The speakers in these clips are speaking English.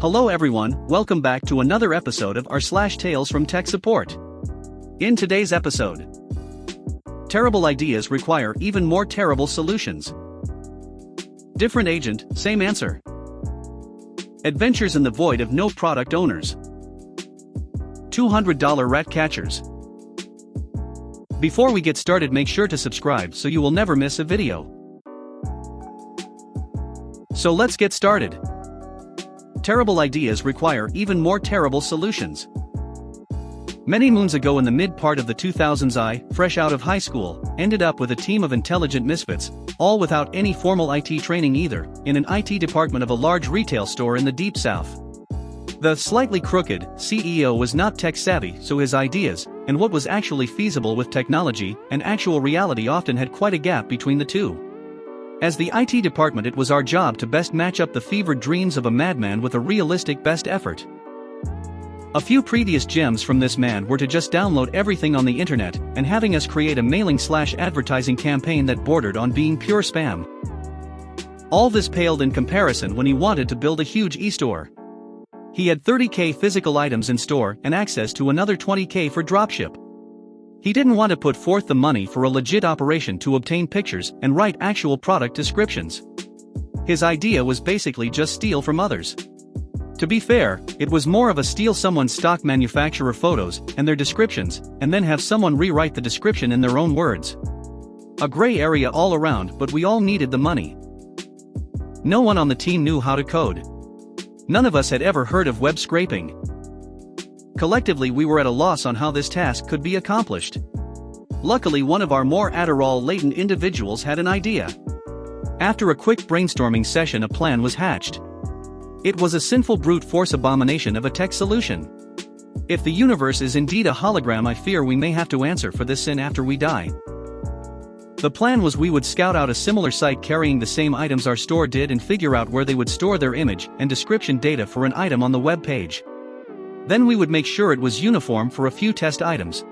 Hello everyone, welcome back to another episode of our Tales from Tech Support. In today's episode, terrible ideas require even more terrible solutions. Different agent, same answer. Adventures in the void of no product owners. $200 rat catchers. Before we get started, make sure to subscribe so you will never miss a video. So let's get started. Terrible ideas require even more terrible solutions. Many moons ago in the mid-part of the 2000s, I, fresh out of high school, ended up with a team of intelligent misfits, all without any formal IT training either, in an IT department of a large retail store in the Deep South. The slightly crooked CEO was not tech-savvy, so his ideas, and what was actually feasible with technology and actual reality, often had quite a gap between the two. As the IT department, it was our job to best match up the fevered dreams of a madman with a realistic best effort. A few previous gems from this man were to just download everything on the internet and having us create a mailing/advertising campaign that bordered on being pure spam. All this paled in comparison when he wanted to build a huge e-store. He had 30K physical items in store and access to another 20K for dropship. He didn't want to put forth the money for a legit operation to obtain pictures and write actual product descriptions. His idea was basically just steal from others. To be fair, it was more of a steal someone's stock manufacturer photos and their descriptions, and then have someone rewrite the description in their own words. A gray area all around, but we all needed the money. No one on the team knew how to code. None of us had ever heard of web scraping. Collectively, we were at a loss on how this task could be accomplished. Luckily, one of our more Adderall-laden individuals had an idea. After a quick brainstorming session, a plan was hatched. It was a sinful brute force abomination of a tech solution. If the universe is indeed a hologram, I fear we may have to answer for this sin after we die. The plan was we would scout out a similar site carrying the same items our store did and figure out where they would store their image and description data for an item on the web page. Then we would make sure it was uniform for a few test items.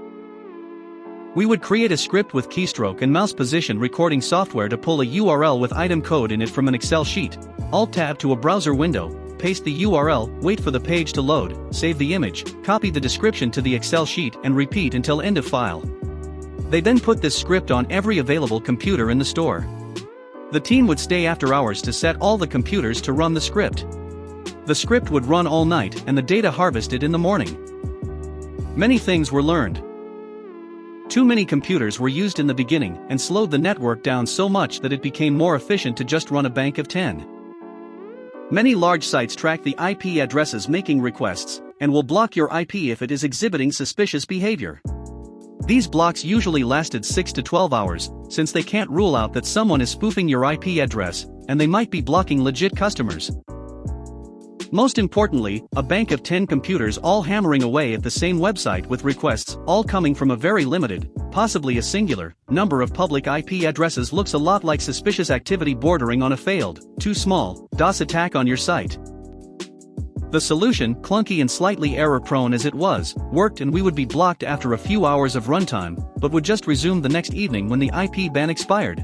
We would create a script with keystroke and mouse position recording software to pull a URL with item code in it from an Excel sheet. Alt-tab to a browser window, paste the URL, wait for the page to load, save the image, copy the description to the Excel sheet and repeat until end of file. They then put this script on every available computer in the store. The team would stay after hours to set all the computers to run the script. The script would run all night and the data harvested in the morning. Many things were learned. Too many computers were used in the beginning and slowed the network down so much that it became more efficient to just run a bank of 10. Many large sites track the IP addresses making requests and will block your IP if it is exhibiting suspicious behavior. These blocks usually lasted 6 to 12 hours, since they can't rule out that someone is spoofing your IP address, and they might be blocking legit customers. Most importantly, a bank of 10 computers all hammering away at the same website with requests all coming from a very limited, possibly a singular, number of public IP addresses looks a lot like suspicious activity bordering on a failed, too small, DOS attack on your site. The solution, clunky and slightly error-prone as it was, worked, and we would be blocked after a few hours of runtime, but would just resume the next evening when the IP ban expired.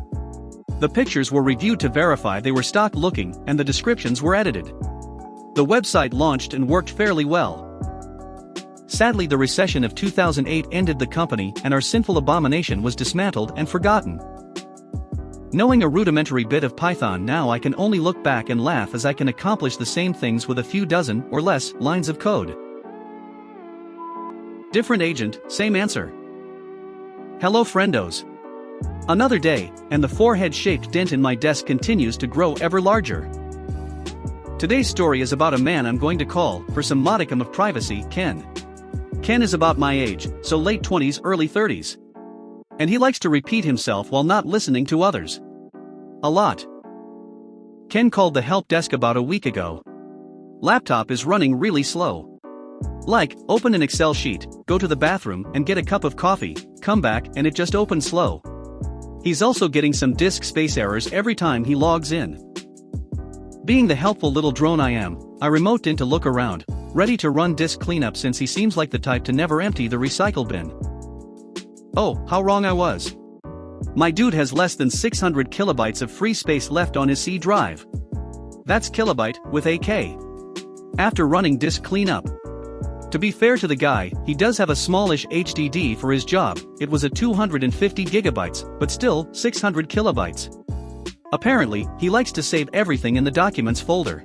The pictures were reviewed to verify they were stock looking, and the descriptions were edited. The website launched and worked fairly well. Sadly, the recession of 2008 ended the company and our sinful abomination was dismantled and forgotten. Knowing a rudimentary bit of Python now, I can only look back and laugh as I can accomplish the same things with a few dozen or less lines of code. Different agent, same answer. Hello friendos. Another day, and the forehead-shaped dent in my desk continues to grow ever larger. Today's story is about a man I'm going to call, for some modicum of privacy, Ken. Ken is about my age, so late 20s, early 30s. And he likes to repeat himself while not listening to others. A lot. Ken called the help desk about a week ago. Laptop is running really slow. Like, open an Excel sheet, go to the bathroom and get a cup of coffee, come back and it just opens slow. He's also getting some disk space errors every time he logs in. Being the helpful little drone I am, I remote in to look around, ready to run disk cleanup since he seems like the type to never empty the recycle bin. Oh, how wrong I was. My dude has less than 600 kilobytes of free space left on his C drive. That's kilobyte, with a K. after running disk cleanup. To be fair to the guy, he does have a smallish HDD for his job. It was a 250 gigabytes, but still 600 kilobytes. Apparently, he likes to save everything in the documents folder.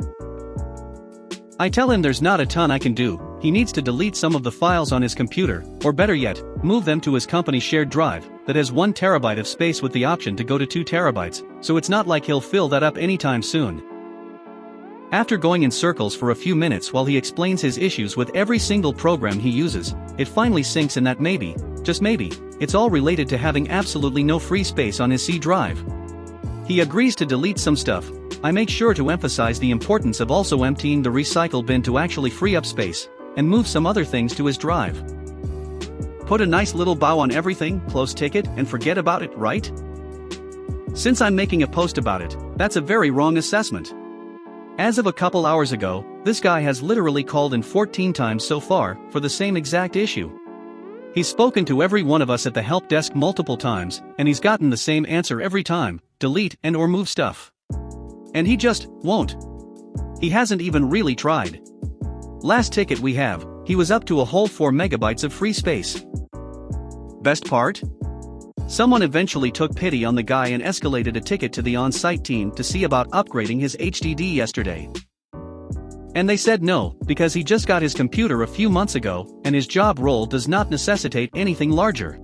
I tell him there's not a ton I can do. He needs to delete some of the files on his computer, or better yet, move them to his company shared drive that has 1 terabyte of space with the option to go to 2 terabytes, so it's not like he'll fill that up anytime soon. After going in circles for a few minutes while he explains his issues with every single program he uses, it finally sinks in that maybe, just maybe, it's all related to having absolutely no free space on his C drive. He agrees to delete some stuff. I make sure to emphasize the importance of also emptying the recycle bin to actually free up space, and move some other things to his drive. Put a nice little bow on everything, close ticket, and forget about it, right? Since I'm making a post about it, that's a very wrong assessment. As of a couple hours ago, this guy has literally called in 14 times so far for the same exact issue. He's spoken to every one of us at the help desk multiple times, and he's gotten the same answer every time: delete and or move stuff. And he just won't. He hasn't even really tried. Last ticket we have, he was up to a whole 4 megabytes of free space. Best part? Someone eventually took pity on the guy and escalated a ticket to the on-site team to see about upgrading his HDD yesterday. And they said no, because he just got his computer a few months ago, and his job role does not necessitate anything larger.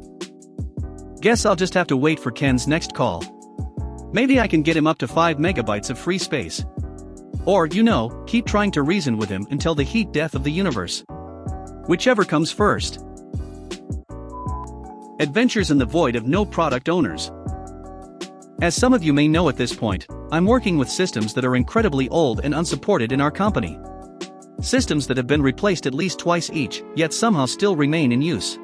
Guess I'll just have to wait for Ken's next call. Maybe I can get him up to 5 megabytes of free space. Or, keep trying to reason with him until the heat death of the universe. Whichever comes first. Adventures in the void of no product owners. As some of you may know at this point, I'm working with systems that are incredibly old and unsupported in our company. Systems that have been replaced at least twice each, yet somehow still remain in use.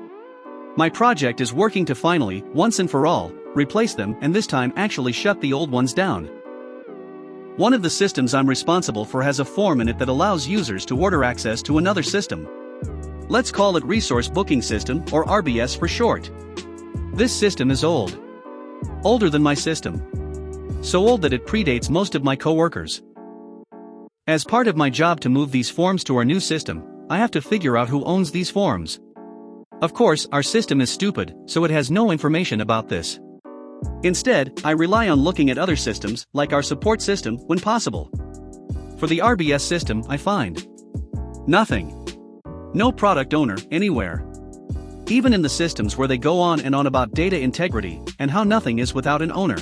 My project is working to finally, once and for all, replace them and this time actually shut the old ones down. One of the systems I'm responsible for has a form in it that allows users to order access to another system. Let's call it Resource Booking System, or RBS for short. This system is old. Older than my system. So old that it predates most of my coworkers. As part of my job to move these forms to our new system, I have to figure out who owns these forms. Of course, our system is stupid, so it has no information about this. Instead, I rely on looking at other systems, like our support system, when possible. For the RBS system, I find nothing. No product owner, anywhere. Even in the systems where they go on and on about data integrity, and how nothing is without an owner.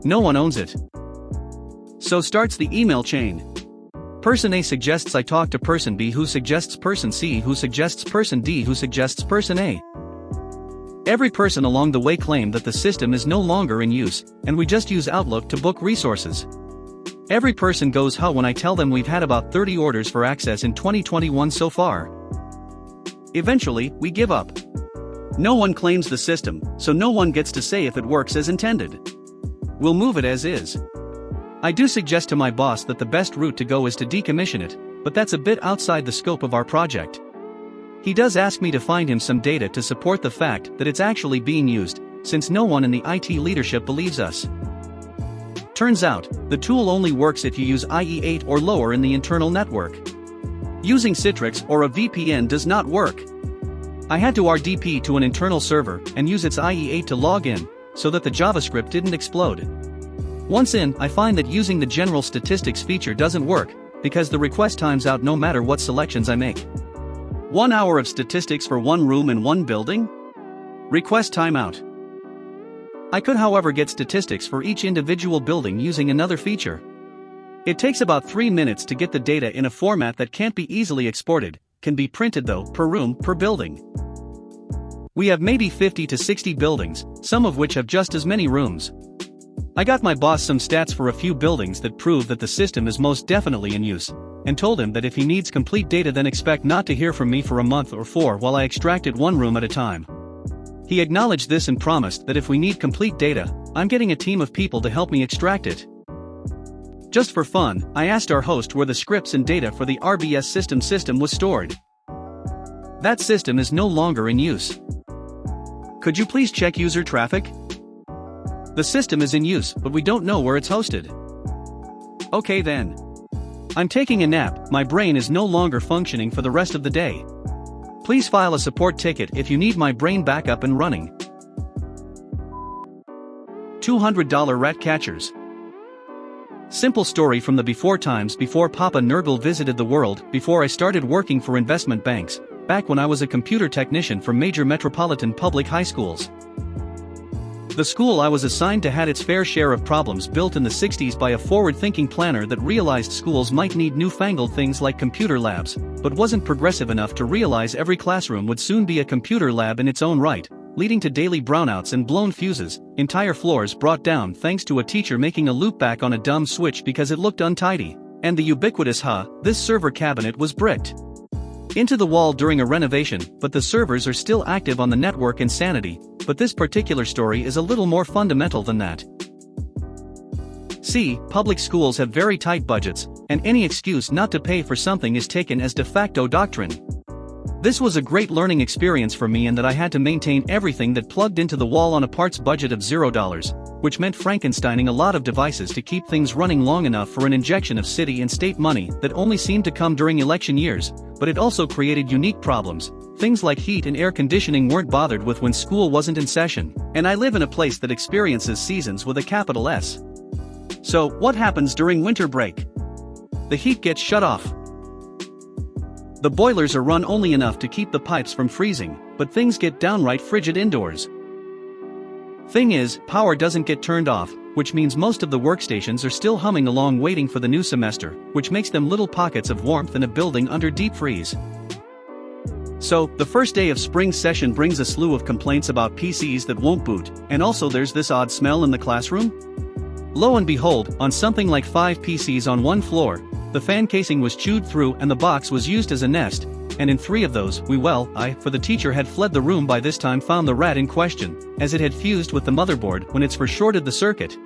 No one owns it. So starts the email chain. Person A suggests I talk to person B, who suggests person C, who suggests person D, who suggests person A. Every person along the way claimed that the system is no longer in use, and we just use Outlook to book resources. Every person goes how when I tell them we've had about 30 orders for access in 2021 so far. Eventually, we give up. No one claims the system, so no one gets to say if it works as intended. We'll move it as is. I do suggest to my boss that the best route to go is to decommission it, but that's a bit outside the scope of our project. He does ask me to find him some data to support the fact that it's actually being used, since no one in the IT leadership believes us. Turns out, the tool only works if you use IE8 or lower in the internal network. Using Citrix or a VPN does not work. I had to RDP to an internal server and use its IE8 to log in, so that the JavaScript didn't explode. Once in, I find that using the general statistics feature doesn't work, because the request times out no matter what selections I make. 1 hour of statistics for one room in one building? Request timeout. I could however get statistics for each individual building using another feature. It takes about 3 minutes to get the data in a format that can't be easily exported, can be printed though, per room, per building. We have maybe 50 to 60 buildings, some of which have just as many rooms. I got my boss some stats for a few buildings that prove that the system is most definitely in use, and told him that if he needs complete data then expect not to hear from me for a month or 4 while I extract it one room at a time. He acknowledged this and promised that if we need complete data, I'm getting a team of people to help me extract it. Just for fun, I asked our host where the scripts and data for the RBS system was stored. That system is no longer in use. Could you please check user traffic? The system is in use, but we don't know where it's hosted. Okay then. I'm taking a nap, my brain is no longer functioning for the rest of the day. Please file a support ticket if you need my brain back up and running. $200 rat catchers. Simple story from the before times before Papa Nurgle visited the world, before I started working for investment banks, back when I was a computer technician for major metropolitan public high schools. The school I was assigned to had its fair share of problems built in the 60s by a forward-thinking planner that realized schools might need newfangled things like computer labs, but wasn't progressive enough to realize every classroom would soon be a computer lab in its own right, leading to daily brownouts and blown fuses, entire floors brought down thanks to a teacher making a loopback on a dumb switch because it looked untidy, and the ubiquitous this server cabinet was bricked into the wall during a renovation, but the servers are still active on the network. Insanity, but this particular story is a little more fundamental than that. See, public schools have very tight budgets, and any excuse not to pay for something is taken as de facto doctrine. This was a great learning experience for me in that I had to maintain everything that plugged into the wall on a parts budget of $0, which meant Frankensteining a lot of devices to keep things running long enough for an injection of city and state money that only seemed to come during election years, but it also created unique problems. Things like heat and air conditioning weren't bothered with when school wasn't in session, and I live in a place that experiences seasons with a capital S. So, what happens during winter break? The heat gets shut off. The boilers are run only enough to keep the pipes from freezing, but things get downright frigid indoors. Thing is, power doesn't get turned off, which means most of the workstations are still humming along waiting for the new semester, which makes them little pockets of warmth in a building under deep freeze. So, the first day of spring session brings a slew of complaints about PCs that won't boot, and also there's this odd smell in the classroom? Lo and behold, on something like 5 PCs on one floor, the fan casing was chewed through and the box was used as a nest, and in 3 of those, for the teacher had fled the room by this time found the rat in question, as it had fused with the motherboard when it's shorted the circuit.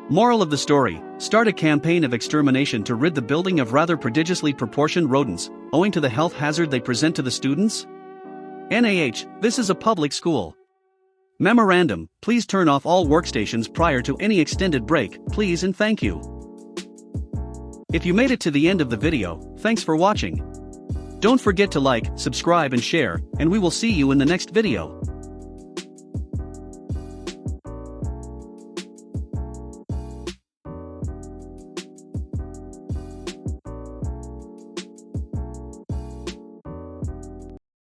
Moral of the story, start a campaign of extermination to rid the building of rather prodigiously proportioned rodents, owing to the health hazard they present to the students? NaH, this is a public school. Memorandum, please turn off all workstations prior to any extended break, please and thank you. If you made it to the end of the video, thanks for watching. Don't forget to like, subscribe and share, and we will see you in the next video.